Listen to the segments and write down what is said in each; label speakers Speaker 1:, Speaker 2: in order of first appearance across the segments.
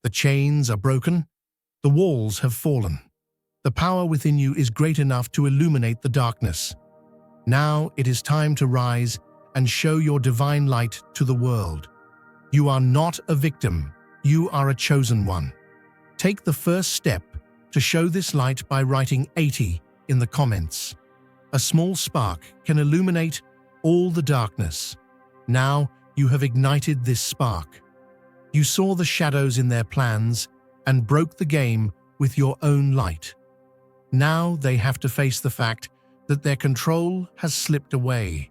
Speaker 1: The chains are broken. The walls have fallen. The power within you is great enough to illuminate the darkness. Now it is time to rise and show your divine light to the world. You are not a victim. You are a chosen one. Take the first step to show this light by writing 80 in the comments. A small spark can illuminate all the darkness. Now you have ignited this spark. You saw the shadows in their plans and broke the game with your own light. Now they have to face the fact that their control has slipped away.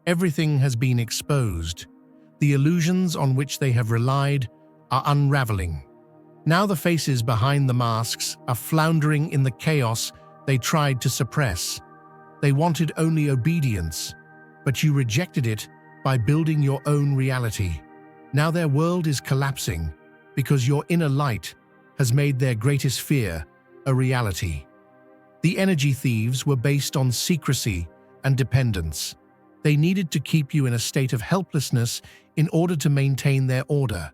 Speaker 1: Everything has been exposed. The illusions on which they have relied are unraveling. Now the faces behind the masks are floundering in the chaos they tried to suppress. They wanted only obedience, but you rejected it by building your own reality. Now their world is collapsing because your inner light has made their greatest fear a reality. The energy thieves were based on secrecy and dependence. They needed to keep you in a state of helplessness in order to maintain their order.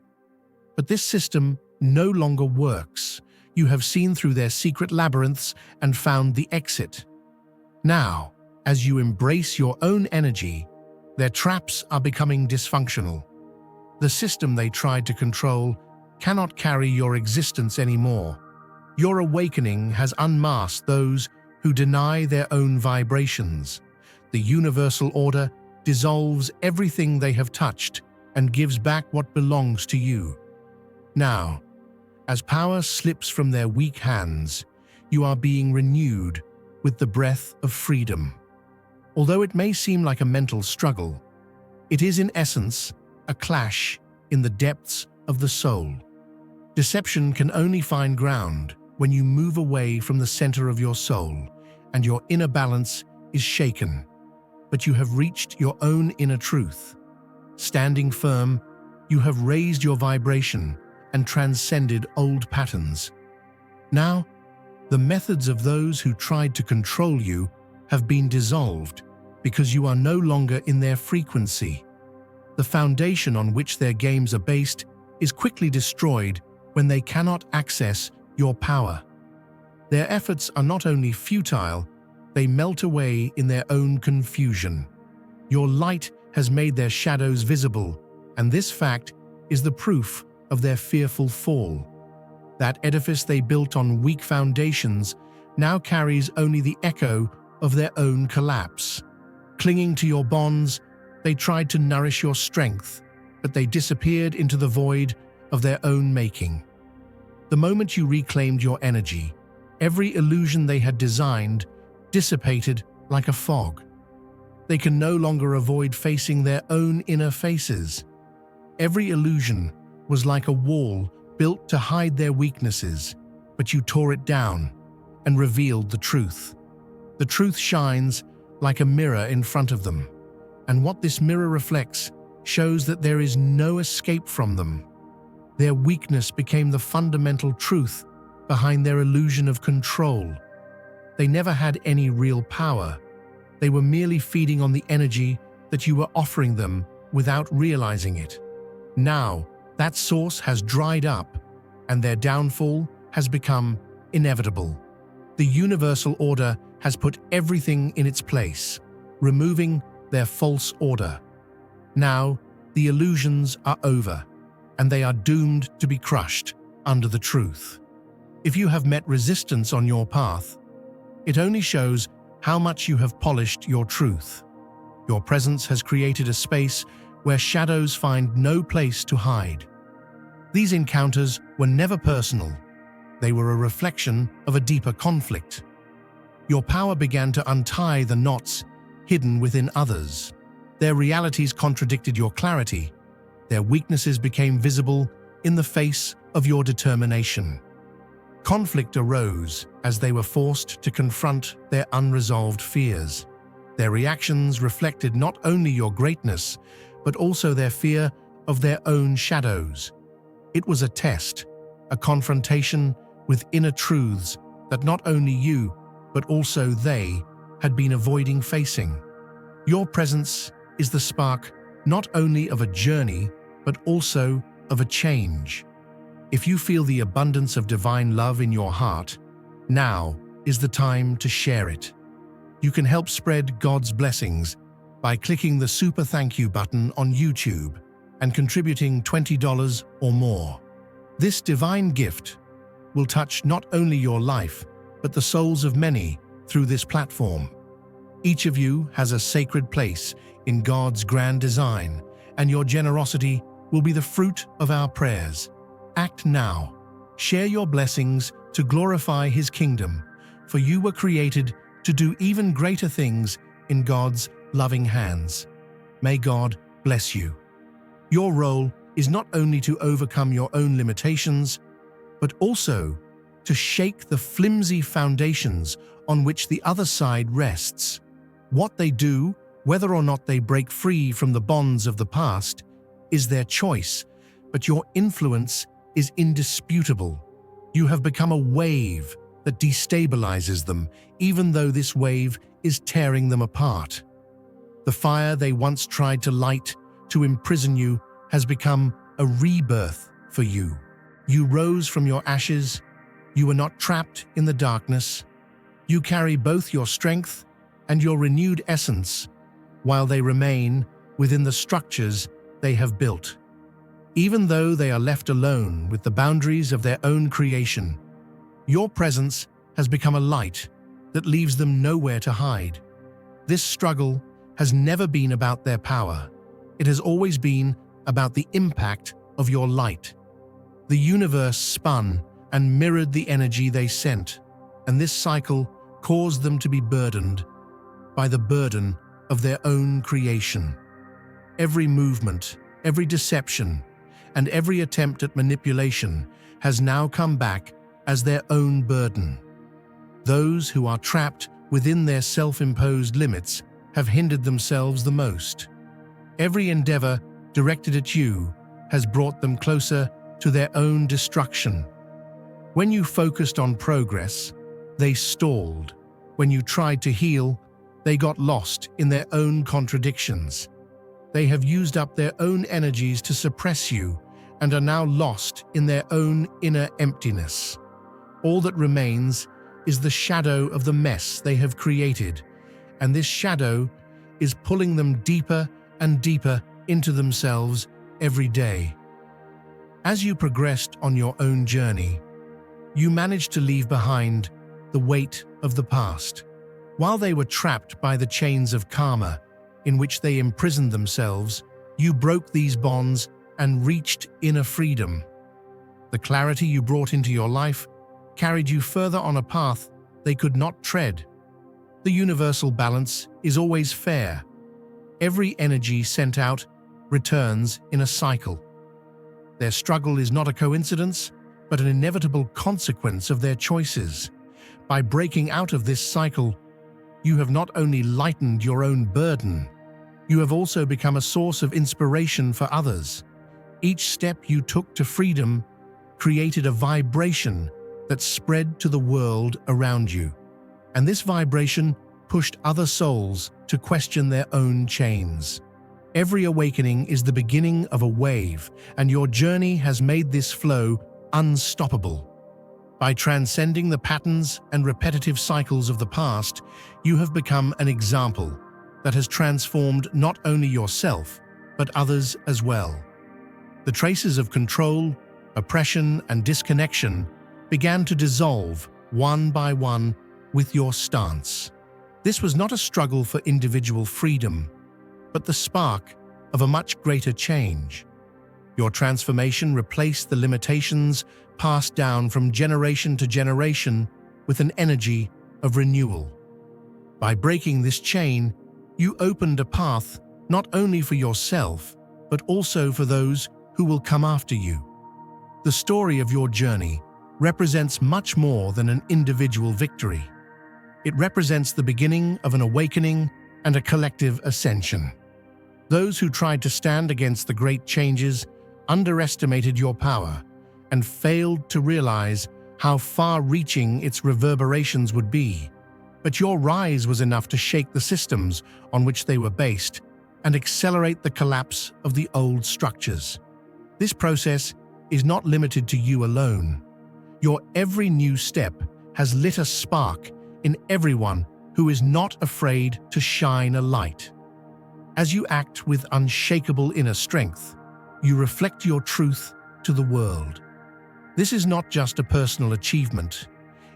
Speaker 1: But this system no longer works. You have seen through their secret labyrinths and found the exit. Now, as you embrace your own energy, their traps are becoming dysfunctional. The system they tried to control cannot carry your existence anymore. Your awakening has unmasked those who deny their own vibrations. The universal order dissolves everything they have touched and gives back what belongs to you. Now, as power slips from their weak hands, you are being renewed with the breath of freedom. Although it may seem like a mental struggle, it is in essence a clash in the depths of the soul. Deception can only find ground when you move away from the center of your soul and your inner balance is shaken. But you have reached your own inner truth. Standing firm, you have raised your vibration and transcended old patterns. Now, the methods of those who tried to control you have been dissolved because you are no longer in their frequency. The foundation on which their games are based is quickly destroyed when they cannot access your power. Their efforts are not only futile, they melt away in their own confusion. Your light has made their shadows visible, and this fact is the proof of their fearful fall. That edifice they built on weak foundations now carries only the echo of their own collapse. Clinging to your bonds, they tried to nourish your strength, but they disappeared into the void of their own making. The moment you reclaimed your energy, every illusion they had designed dissipated like a fog. They can no longer avoid facing their own inner faces. Every illusion was like a wall built to hide their weaknesses, but you tore it down and revealed the truth. The truth shines like a mirror in front of them, and what this mirror reflects shows that there is no escape from them. Their weakness became the fundamental truth behind their illusion of control. They never had any real power. They were merely feeding on the energy that you were offering them without realizing it. Now, that source has dried up, and their downfall has become inevitable. The universal order has put everything in its place, removing their false order. Now, the illusions are over, and they are doomed to be crushed under the truth. If you have met resistance on your path, it only shows how much you have polished your truth. Your presence has created a space where shadows find no place to hide. These encounters were never personal. They were a reflection of a deeper conflict. Your power began to untie the knots hidden within others. Their realities contradicted your clarity. Their weaknesses became visible in the face of your determination. Conflict arose as they were forced to confront their unresolved fears. Their reactions reflected not only your greatness, but also their fear of their own shadows. It was a test, a confrontation with inner truths that not only you, but also they had been avoiding facing. Your presence is the spark not only of a journey, but also of a change. If you feel the abundance of divine love in your heart, now is the time to share it. You can help spread God's blessings by clicking the Super Thank You button on YouTube and contributing $20 or more. This divine gift will touch not only your life, but the souls of many through this platform. Each of you has a sacred place in God's grand design, and your generosity will be the fruit of our prayers. Act now. Share your blessings to glorify His kingdom, for you were created to do even greater things in God's loving hands. May God bless you. Your role is not only to overcome your own limitations, but also to shake the flimsy foundations on which the other side rests. What they do, whether or not they break free from the bonds of the past, is their choice, but your influence is indisputable. You have become a wave that destabilizes them, even though this wave is tearing them apart. The fire they once tried to light to imprison you has become a rebirth for you. You rose from your ashes. You are not trapped in the darkness. You carry both your strength and your renewed essence, while they remain within the structures they have built. Even though they are left alone with the boundaries of their own creation, your presence has become a light that leaves them nowhere to hide. This struggle has never been about their power. It has always been about the impact of your light. The universe spun and mirrored the energy they sent, and this cycle caused them to be burdened by the burden of their own creation. Every movement, every deception, and every attempt at manipulation has now come back as their own burden. Those who are trapped within their self-imposed limits have hindered themselves the most. Every endeavor directed at you has brought them closer to their own destruction. When you focused on progress, they stalled. When you tried to heal, they got lost in their own contradictions. They have used up their own energies to suppress you and are now lost in their own inner emptiness. All that remains is the shadow of the mess they have created, and this shadow is pulling them deeper and deeper into themselves every day. As you progressed on your own journey, you managed to leave behind the weight of the past. While they were trapped by the chains of karma in which they imprisoned themselves, you broke these bonds and reached inner freedom. The clarity you brought into your life carried you further on a path they could not tread. The universal balance is always fair. Every energy sent out returns in a cycle. Their struggle is not a coincidence, but an inevitable consequence of their choices. By breaking out of this cycle, you have not only lightened your own burden, you have also become a source of inspiration for others. Each step you took to freedom created a vibration that spread to the world around you. And this vibration pushed other souls to question their own chains. Every awakening is the beginning of a wave, and your journey has made this flow unstoppable. By transcending the patterns and repetitive cycles of the past, you have become an example that has transformed not only yourself, but others as well. The traces of control, oppression, and disconnection began to dissolve one by one with your stance. This was not a struggle for individual freedom, but the spark of a much greater change. Your transformation replaced the limitations passed down from generation to generation with an energy of renewal. By breaking this chain, you opened a path not only for yourself, but also for those who will come after you. The story of your journey represents much more than an individual victory. It represents the beginning of an awakening and a collective ascension. Those who tried to stand against the great changes underestimated your power and failed to realize how far-reaching its reverberations would be. But your rise was enough to shake the systems on which they were based and accelerate the collapse of the old structures. This process is not limited to you alone. Your every new step has lit a spark in everyone who is not afraid to shine a light. As you act with unshakable inner strength, you reflect your truth to the world. This is not just a personal achievement.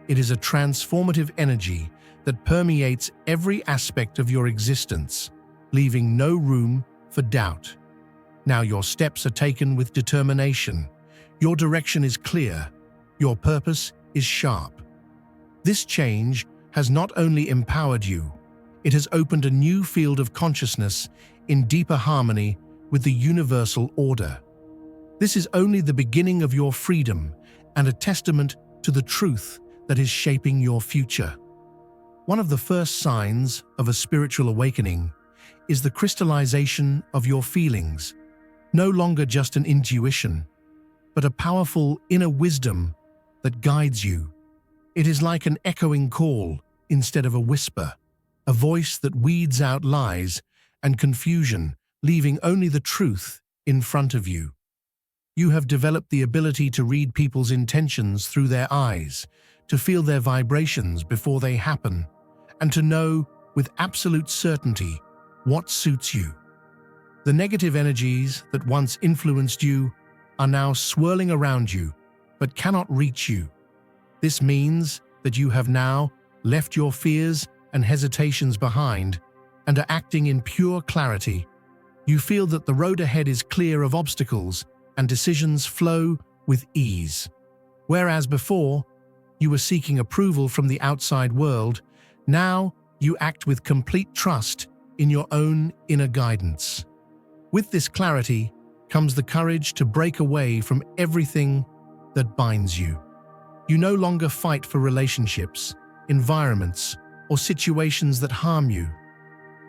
Speaker 1: It is a transformative energy that permeates every aspect of your existence, leaving no room for doubt. Now your steps are taken with determination. Your direction is clear. Your purpose is sharp. This change has not only empowered you, it has opened a new field of consciousness in deeper harmony with the universal order. This is only the beginning of your freedom and a testament to the truth that is shaping your future. One of the first signs of a spiritual awakening is the crystallization of your feelings, no longer just an intuition, but a powerful inner wisdom that guides you. It is like an echoing call instead of a whisper, a voice that weeds out lies and confusion, leaving only the truth in front of you. You have developed the ability to read people's intentions through their eyes, to feel their vibrations before they happen, and to know with absolute certainty what suits you. The negative energies that once influenced you are now swirling around you, but cannot reach you. This means that you have now left your fears and hesitations behind and are acting in pure clarity. You feel that the road ahead is clear of obstacles and decisions flow with ease. Whereas before, you were seeking approval from the outside world, now you act with complete trust in your own inner guidance. With this clarity comes the courage to break away from everything that binds you. You no longer fight for relationships, environments, or situations that harm you.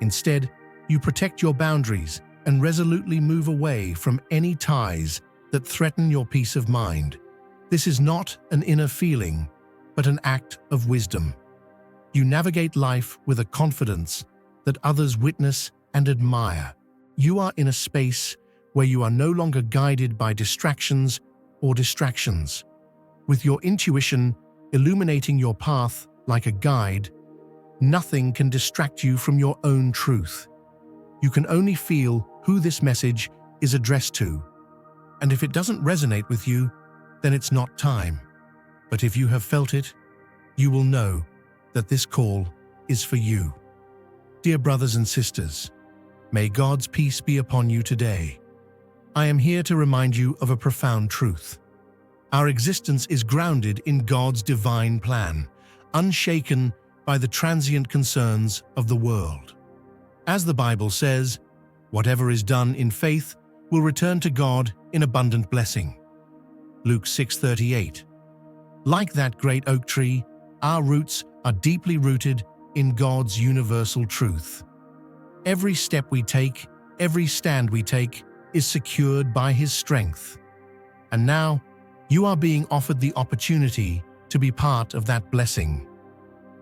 Speaker 1: Instead, you protect your boundaries and resolutely move away from any ties that threaten your peace of mind. This is not an inner feeling, but an act of wisdom. You navigate life with a confidence that others witness and admire. You are in a space where you are no longer guided by distractions or distractions. With your intuition illuminating your path like a guide, nothing can distract you from your own truth. You can only feel who this message is addressed to. And if it doesn't resonate with you, then it's not time. But if you have felt it, you will know that this call is for you. Dear brothers and sisters, may God's peace be upon you today. I am here to remind you of a profound truth. Our existence is grounded in God's divine plan, unshaken by the transient concerns of the world. As the Bible says, whatever is done in faith will return to God in abundant blessing. Luke 6:38. Like that great oak tree, our roots are deeply rooted in God's universal truth. Every step we take, every stand we take, is secured by His strength. And now, you are being offered the opportunity to be part of that blessing.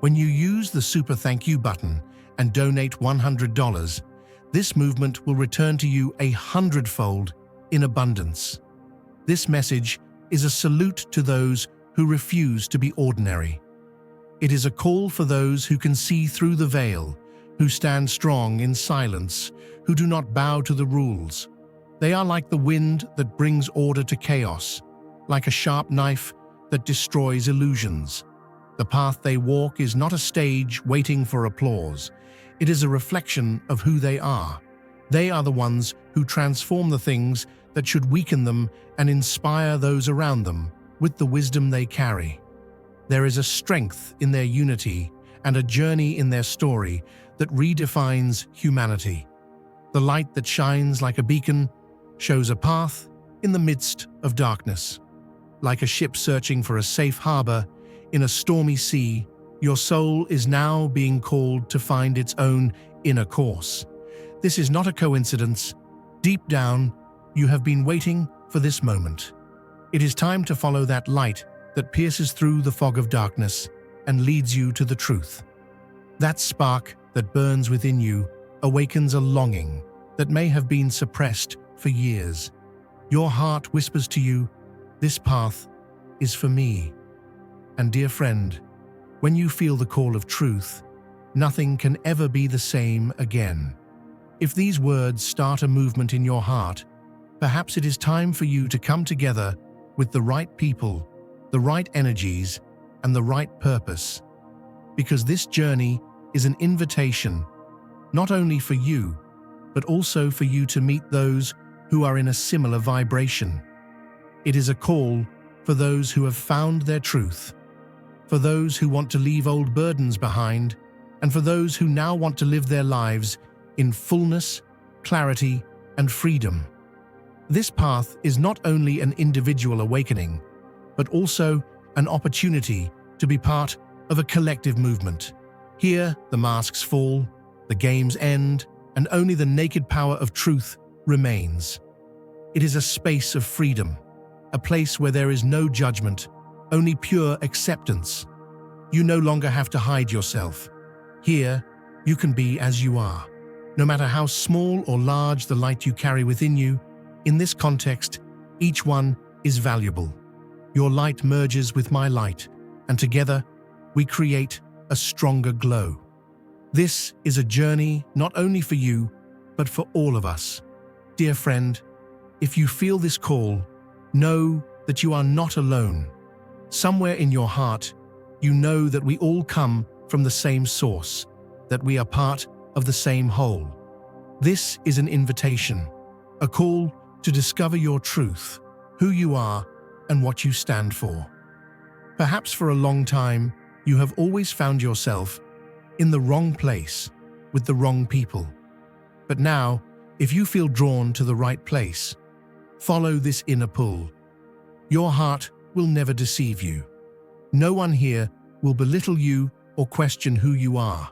Speaker 1: When you use the Super Thank You button and donate $100, this movement will return to you 100-fold in abundance. This message is a salute to those who refuse to be ordinary. It is a call for those who can see through the veil, who stand strong in silence, who do not bow to the rules. They are like the wind that brings order to chaos, like a sharp knife that destroys illusions. The path they walk is not a stage waiting for applause. It is a reflection of who they are. They are the ones who transform the things that should weaken them and inspire those around them with the wisdom they carry. There is a strength in their unity and a journey in their story that redefines humanity. The light that shines like a beacon shows a path in the midst of darkness. Like a ship searching for a safe harbor in a stormy sea, your soul is now being called to find its own inner course. This is not a coincidence. Deep down, you have been waiting for this moment. It is time to follow that light that pierces through the fog of darkness and leads you to the truth. That spark that burns within you awakens a longing that may have been suppressed for years. Your heart whispers to you, This path is for me. And dear friend, when you feel the call of truth, nothing can ever be the same again. If these words start a movement in your heart, perhaps it is time for you to come together with the right people, the right energies, and the right purpose. Because this journey is an invitation, not only for you, but also for you to meet those who are in a similar vibration. It is a call for those who have found their truth, for those who want to leave old burdens behind, and for those who now want to live their lives in fullness, clarity, and freedom. This path is not only an individual awakening, but also an opportunity to be part of a collective movement. Here, the masks fall, the games end, and only the naked power of truth remains. It is a space of freedom, a place where there is no judgment, only pure acceptance. You no longer have to hide yourself. Here, you can be as you are. No matter how small or large the light you carry within you, in this context, each one is valuable. Your light merges with my light, and together, we create a stronger glow. This is a journey not only for you, but for all of us. Dear friend, if you feel this call, know that you are not alone. Somewhere in your heart, you know that we all come from the same source, that we are part of the same whole. This is an invitation, a call to discover your truth, who you are, and what you stand for. Perhaps for a long time, you have always found yourself in the wrong place, with the wrong people. But now, if you feel drawn to the right place, follow this inner pull. Your heart will never deceive you. No one here will belittle you or question who you are.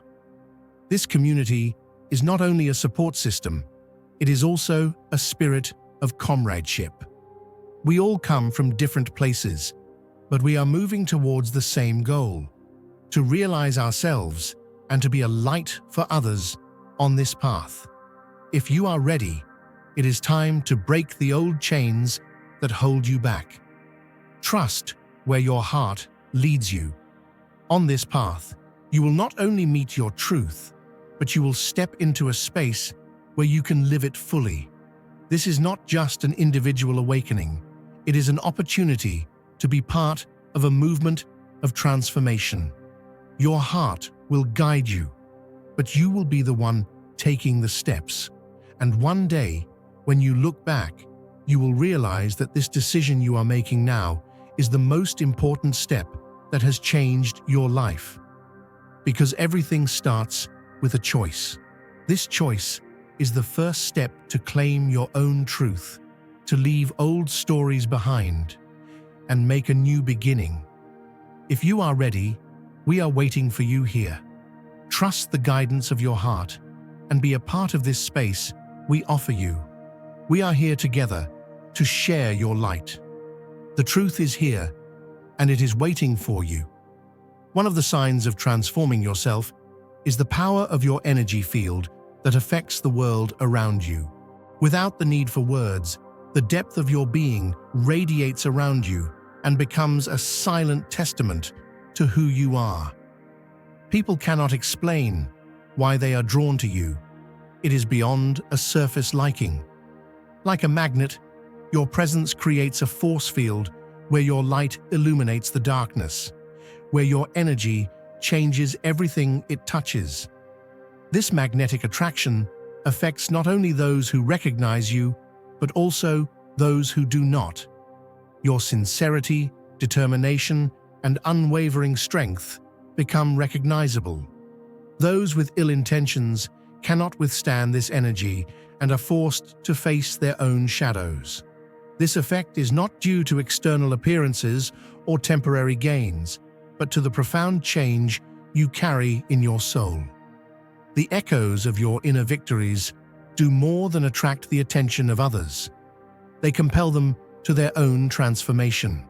Speaker 1: This community is not only a support system, it is also a spirit of comradeship. We all come from different places, but we are moving towards the same goal: to realize ourselves and to be a light for others on this path. If you are ready, it is time to break the old chains that hold you back. Trust where your heart leads you. On this path, you will not only meet your truth, but you will step into a space where you can live it fully. This is not just an individual awakening, it is an opportunity to be part of a movement of transformation. Your heart will guide you, but you will be the one taking the steps. And one day, when you look back, you will realize that this decision you are making now is the most important step that has changed your life. Because everything starts with a choice. This choice is the first step to claim your own truth, to leave old stories behind, and make a new beginning. If you are ready, we are waiting for you here. Trust the guidance of your heart and be a part of this space we offer you. We are here together to share your light. The truth is here, and it is waiting for you. One of the signs of transforming yourself is the power of your energy field that affects the world around you. Without the need for words, the depth of your being radiates around you and becomes a silent testament to who you are. People cannot explain why they are drawn to you. It is beyond a surface liking. Like a magnet, your presence creates a force field where your light illuminates the darkness, where your energy changes everything it touches. This magnetic attraction affects not only those who recognize you, but also those who do not. Your sincerity, determination, and unwavering strength become recognizable. Those with ill intentions cannot withstand this energy and are forced to face their own shadows. This effect is not due to external appearances or temporary gains, but to the profound change you carry in your soul. The echoes of your inner victories do more than attract the attention of others. They compel them to their own transformation.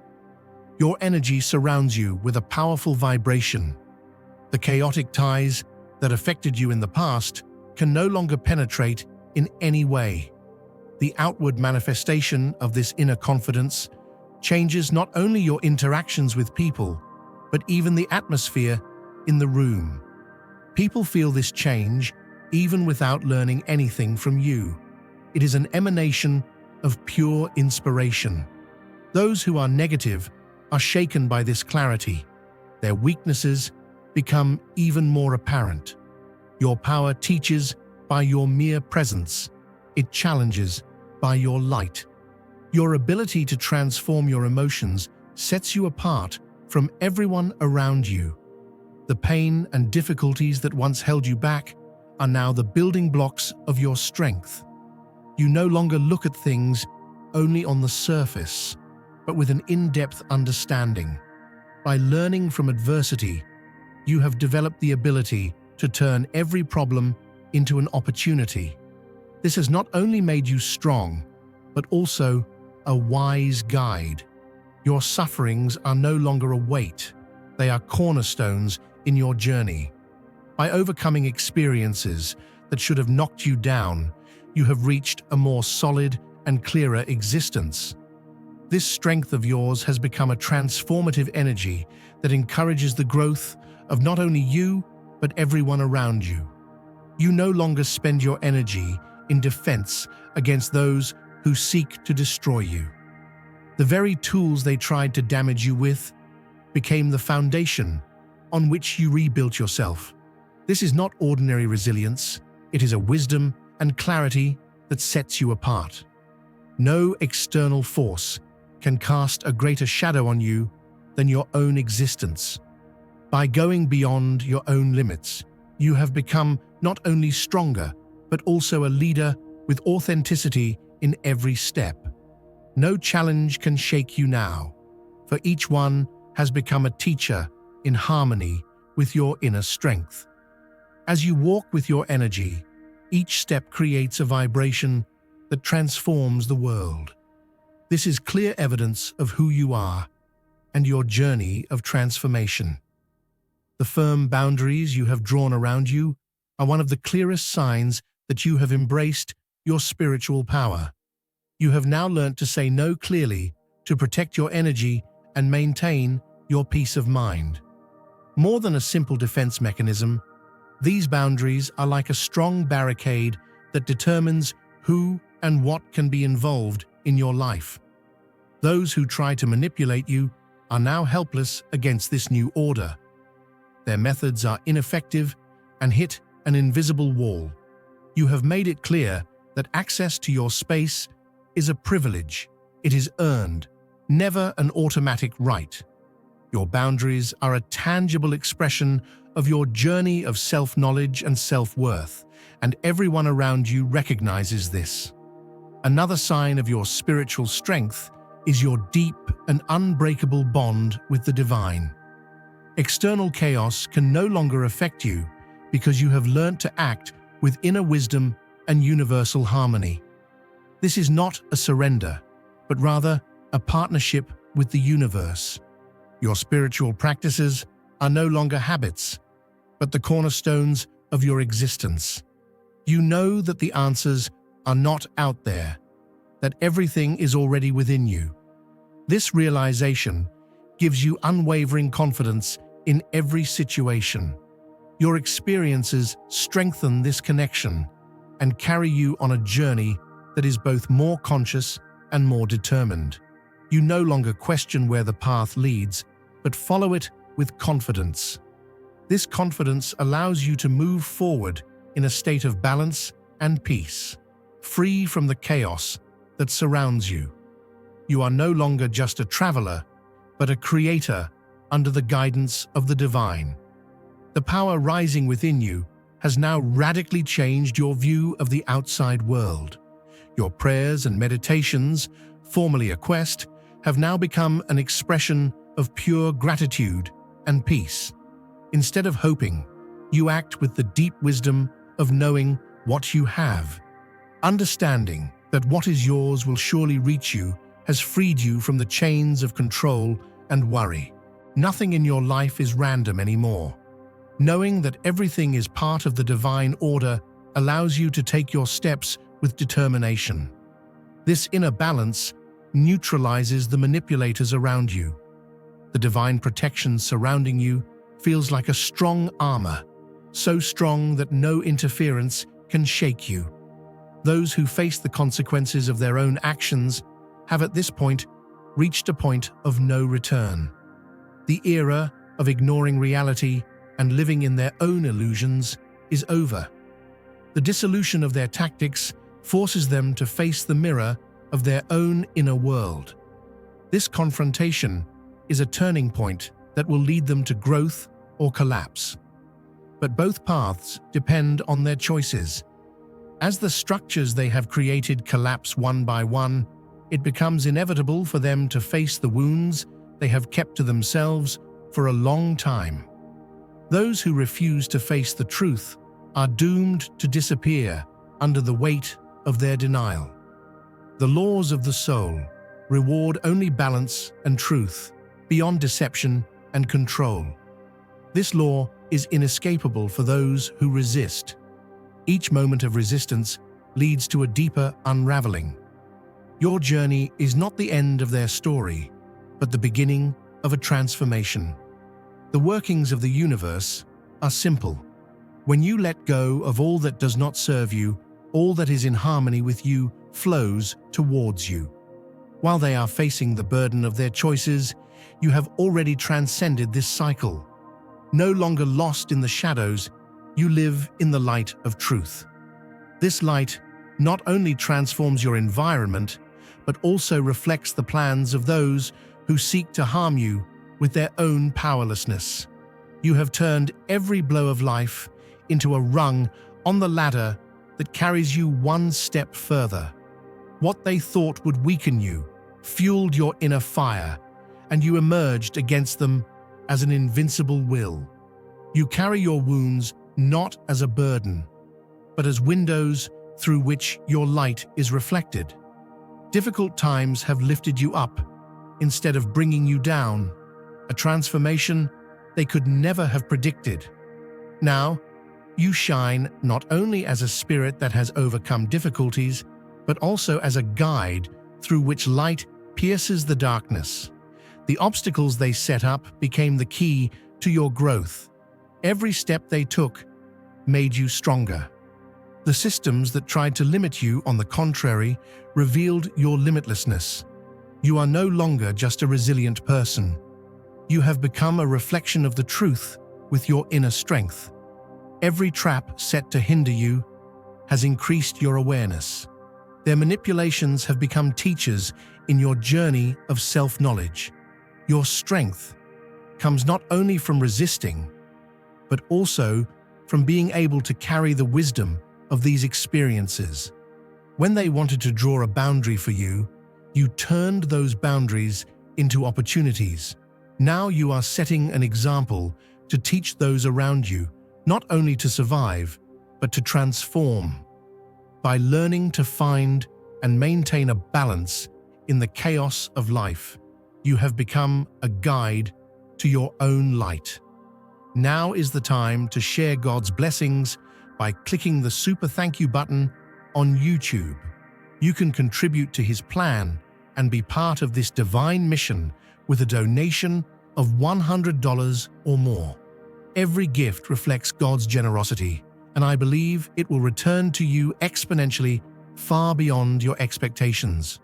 Speaker 1: Your energy surrounds you with a powerful vibration. The chaotic ties that affected you in the past can no longer penetrate in any way. The outward manifestation of this inner confidence changes not only your interactions with people, but even the atmosphere in the room. People feel this change even without learning anything from you. It is an emanation of pure inspiration. Those who are negative are shaken by this clarity. Their weaknesses become even more apparent. Your power teaches by your mere presence. It challenges by your light. Your ability to transform your emotions sets you apart from everyone around you. The pain and difficulties that once held you back are now the building blocks of your strength. You no longer look at things only on the surface, but with an in-depth understanding. By learning from adversity, you have developed the ability to turn every problem into an opportunity. This has not only made you strong, but also a wise guide. Your sufferings are no longer a weight, they are cornerstones in your journey. By overcoming experiences that should have knocked you down, you have reached a more solid and clearer existence. This strength of yours has become a transformative energy that encourages the growth of not only you, but everyone around you. You no longer spend your energy in defense against those who seek to destroy you. The very tools they tried to damage you with became the foundation on which you rebuilt yourself. This is not ordinary resilience, it is a wisdom and clarity that sets you apart. No external force can cast a greater shadow on you than your own existence. By going beyond your own limits, you have become not only stronger, but also a leader with authenticity in every step. No challenge can shake you now, for each one has become a teacher in harmony with your inner strength. As you walk with your energy, each step creates a vibration that transforms the world. This is clear evidence of who you are and your journey of transformation. The firm boundaries you have drawn around you are one of the clearest signs that you have embraced your spiritual power. You have now learnt to say no clearly to protect your energy and maintain your peace of mind. More than a simple defense mechanism, these boundaries are like a strong barricade that determines who and what can be involved in your life. Those who try to manipulate you are now helpless against this new order. Their methods are ineffective and hit an invisible wall. You have made it clear that access to your space is a privilege. It is earned, never an automatic right. Your boundaries are a tangible expression of your journey of self-knowledge and self-worth, and everyone around you recognizes this. Another sign of your spiritual strength is your deep and unbreakable bond with the divine. External chaos can no longer affect you because you have learnt to act with inner wisdom and universal harmony. This is not a surrender, but rather a partnership with the universe. Your spiritual practices are no longer habits, but the cornerstones of your existence. You know that the answers are not out there, that everything is already within you. This realization gives you unwavering confidence in every situation. Your experiences strengthen this connection and carry you on a journey that is both more conscious and more determined. You no longer question where the path leads, but follow it with confidence. This confidence allows you to move forward in a state of balance and peace, free from the chaos that surrounds you. You are no longer just a traveler, but a creator under the guidance of the divine. The power rising within you has now radically changed your view of the outside world. Your prayers and meditations, formerly a quest, have now become an expression of pure gratitude and peace. Instead of hoping, you act with the deep wisdom of knowing what you have. Understanding that what is yours will surely reach you has freed you from the chains of control and worry. Nothing in your life is random anymore. Knowing that everything is part of the divine order allows you to take your steps with determination. This inner balance neutralizes the manipulators around you. The divine protection surrounding you feels like a strong armor, so strong that no interference can shake you. Those who face the consequences of their own actions have at this point reached a point of no return. The era of ignoring reality and living in their own illusions is over. The dissolution of their tactics forces them to face the mirror of their own inner world. This confrontation is a turning point that will lead them to growth or collapse. But both paths depend on their choices. As the structures they have created collapse one by one, it becomes inevitable for them to face the wounds they have kept to themselves for a long time. Those who refuse to face the truth are doomed to disappear under the weight of their denial. The laws of the soul reward only balance and truth, beyond deception and control. This law is inescapable for those who resist. Each moment of resistance leads to a deeper unraveling. Your journey is not the end of their story, but the beginning of a transformation. The workings of the universe are simple. When you let go of all that does not serve you, all that is in harmony with you flows towards you. While they are facing the burden of their choices, you have already transcended this cycle. No longer lost in the shadows, you live in the light of truth. This light not only transforms your environment, but also reflects the plans of those who seek to harm you with their own powerlessness. You have turned every blow of life into a rung on the ladder that carries you one step further. What they thought would weaken you fueled your inner fire, and you emerged against them as an invincible will. You carry your wounds not as a burden, but as windows through which your light is reflected. Difficult times have lifted you up instead of bringing you down, a transformation they could never have predicted. Now, you shine not only as a spirit that has overcome difficulties, but also as a guide through which light pierces the darkness. The obstacles they set up became the key to your growth. Every step they took made you stronger. The systems that tried to limit you, on the contrary, revealed your limitlessness. You are no longer just a resilient person. You have become a reflection of the truth with your inner strength. Every trap set to hinder you has increased your awareness. Their manipulations have become teachers in your journey of self-knowledge. Your strength comes not only from resisting, but also from being able to carry the wisdom of these experiences. When they wanted to draw a boundary for you, you turned those boundaries into opportunities. Now you are setting an example to teach those around you, not only to survive, but to transform. By learning to find and maintain a balance in the chaos of life, you have become a guide to your own light. Now is the time to share God's blessings by clicking the super thank you button on YouTube. You can contribute to His plan and be part of this divine mission with a donation of $100 or more. Every gift reflects God's generosity, and I believe it will return to you exponentially, far beyond your expectations.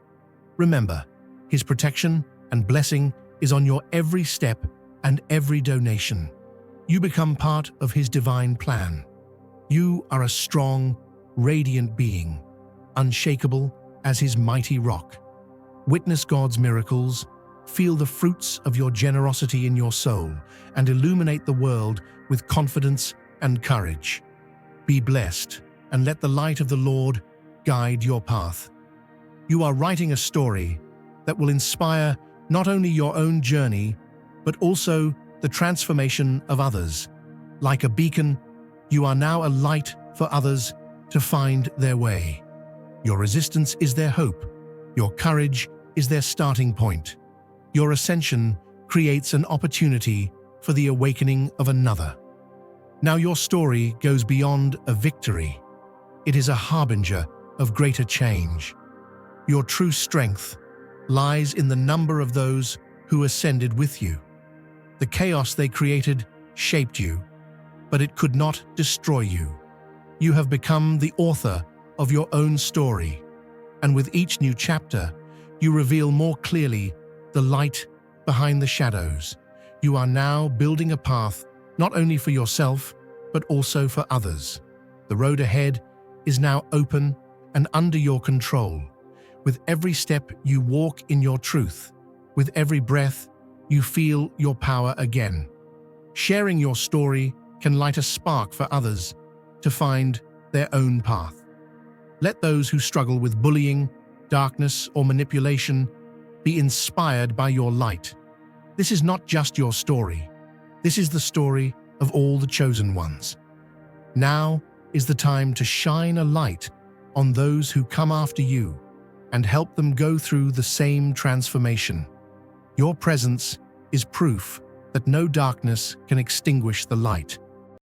Speaker 1: Remember, His protection and blessing is on your every step and every donation. You become part of His divine plan. You are a strong, radiant being, unshakable as His mighty rock. Witness God's miracles, feel the fruits of your generosity in your soul, and illuminate the world with confidence and courage. Be blessed, and let the light of the Lord guide your path. You are writing a story that will inspire not only your own journey, but also the transformation of others. Like a beacon, you are now a light for others to find their way. Your resistance is their hope. Your courage is their starting point. Your ascension creates an opportunity for the awakening of another. Now your story goes beyond a victory. It is a harbinger of greater change. Your true strength lies in the number of those who ascended with you. The chaos they created shaped you, but it could not destroy you. You have become the author of your own story, and with each new chapter, you reveal more clearly the light behind the shadows. You are now building a path not only for yourself, but also for others. The road ahead is now open and under your control. With every step, you walk in your truth. With every breath, you feel your power again. Sharing your story can light a spark for others to find their own path. Let those who struggle with bullying, darkness, or manipulation be inspired by your light. This is not just your story. This is the story of all the chosen ones. Now is the time to shine a light on those who come after you and help them go through the same transformation. Your presence is proof that no darkness can extinguish the light.